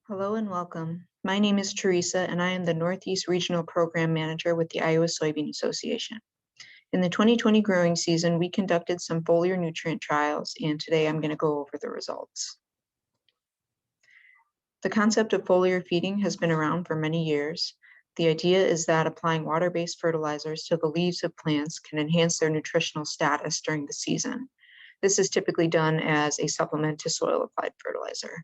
Hello and welcome. My name is Teresa and I am the Northeast Regional Program Manager with the Iowa Soybean Association. In the 2020 growing season, we conducted some foliar nutrient trials, and today I'm going to go over the results. The concept of foliar feeding has been around for many years. The idea is that applying water-based fertilizers to the leaves of plants can enhance their nutritional status during the season. This is typically done as a supplement to soil-applied fertilizer.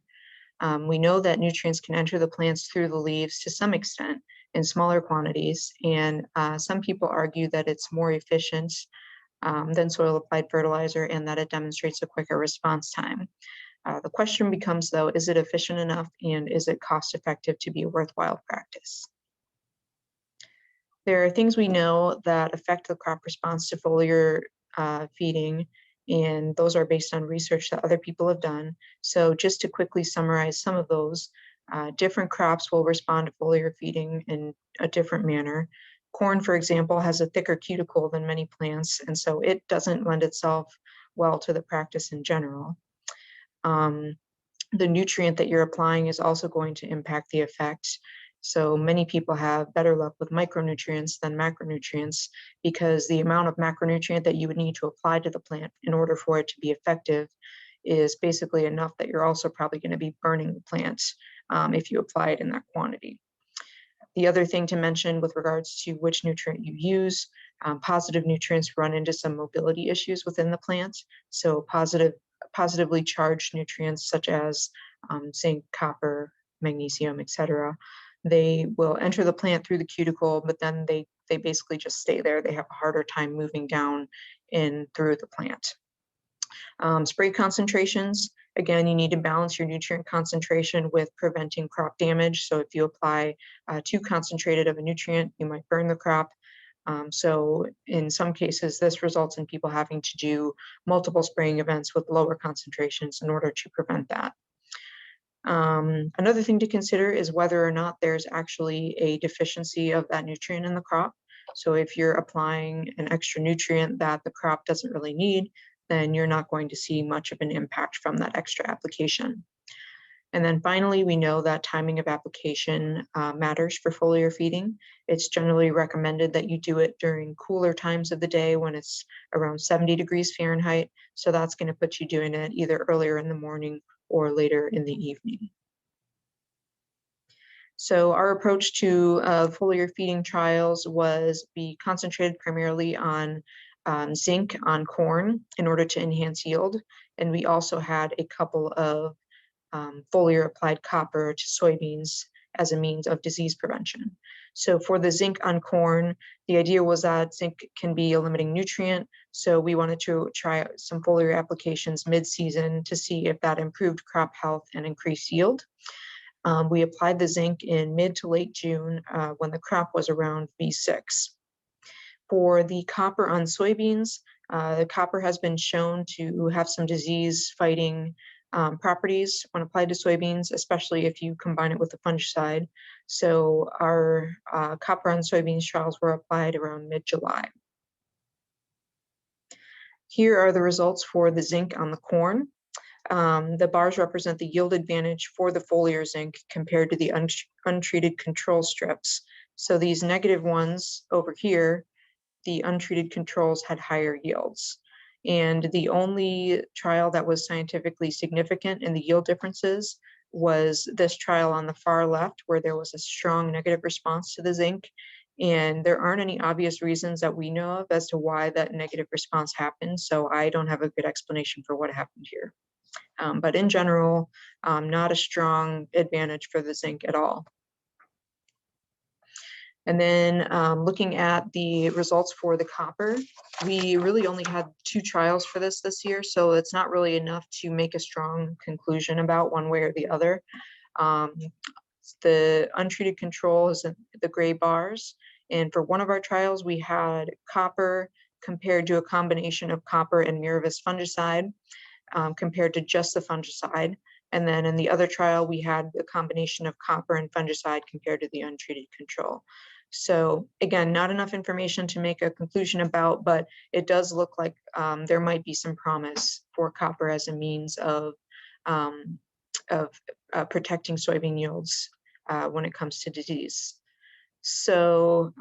We know that nutrients can enter the plants through the leaves to some extent in smaller quantities, and some people argue that it's more efficient than soil-applied fertilizer and that it demonstrates a quicker response time. The question becomes, though, is it efficient enough and is it cost-effective to be a worthwhile practice? There are things we know that affect the crop response to foliar feeding, and those are based on research that other people have done. So just to quickly summarize some of those, different crops will respond to foliar feeding in a different manner. Corn, for example, has a thicker cuticle than many plants, and so it doesn't lend itself well to the practice in general. The nutrient that you're applying is also going to impact the effect. So many people have better luck with micronutrients than macronutrients because the amount of macronutrient that you would need to apply to the plant in order for it to be effective is basically enough that you're also probably going to be burning the plant if you apply it in that quantity. The other thing to mention with regards to which nutrient you use, positive nutrients run into some mobility issues within the plant. So positively charged nutrients such as zinc, copper, magnesium, etc., they will enter the plant through the cuticle, but then they basically just stay there. They have a harder time moving down in through the plant. Spray concentrations, again, you need to balance your nutrient concentration with preventing crop damage. So if you apply too concentrated of a nutrient, you might burn the crop. So in some cases, this results in people having to do multiple spraying events with lower concentrations in order to prevent that. Another thing to consider is whether or not there's actually a deficiency of that nutrient in the crop. So if you're applying an extra nutrient that the crop doesn't really need, then you're not going to see much of an impact from that extra application. And then finally, we know that timing of application matters for foliar feeding. It's generally recommended that you do it during cooler times of the day when it's around 70 degrees Fahrenheit. So that's going to put you doing it either earlier in the morning or later in the evening. So our approach to foliar feeding trials was we concentrated primarily on zinc on corn in order to enhance yield. And we also had a couple of foliar applied copper to soybeans as a means of disease prevention. So for the zinc on corn, the idea was that zinc can be a limiting nutrient. So we wanted to try some foliar applications mid-season to see if that improved crop health and increased yield. We applied the zinc in mid to late June when the crop was around V6. For the copper on soybeans, the copper has been shown to have some disease-fighting properties when applied to soybeans, especially if you combine it with a fungicide. So our copper on soybeans trials were applied around mid-July. Here are the results for the zinc on the corn. The bars represent the yield advantage for the foliar zinc compared to the untreated control strips. So these negative ones over here, the untreated controls had higher yields. And the only trial that was scientifically significant in the yield differences was this trial on the far left, where there was a strong negative response to the zinc. And there aren't any obvious reasons that we know of as to why that negative response happened. So I don't have a good explanation for what happened here. But in general, not a strong advantage for the zinc at all. And then looking at the results for the copper, we really only had 2 trials for this year, so it's not really enough to make a strong conclusion about one way or the other. The untreated control is the gray bars, and for one of our trials, we had copper compared to a combination of copper and Miravis fungicide compared to just the fungicide. And then in the other trial, we had a combination of copper and fungicide compared to the untreated control. So again, not enough information to make a conclusion about, but it does look like there might be some promise for copper as a means of protecting soybean yields when it comes to disease. So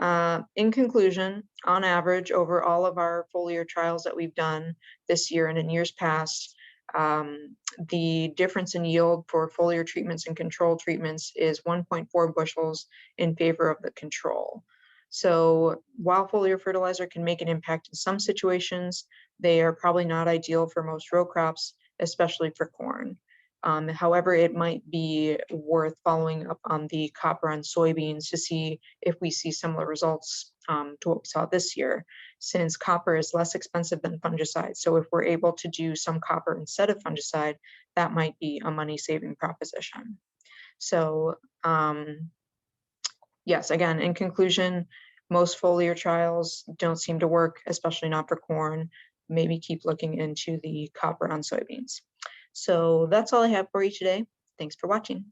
in conclusion, on average, over all of our foliar trials that we've done this year and in years past, the difference in yield for foliar treatments and control treatments is 1.4 bushels in favor of the control. So while foliar fertilizer can make an impact in some situations, they are probably not ideal for most row crops, especially for corn. However, it might be worth following up on the copper on soybeans to see if we see similar results to what we saw this year, since copper is less expensive than fungicide. So if we're able to do some copper instead of fungicide, that might be a money-saving proposition. So yes, again, in conclusion, most foliar trials don't seem to work, especially not for corn. Maybe keep looking into the copper on soybeans. So that's all I have for you today. Thanks for watching.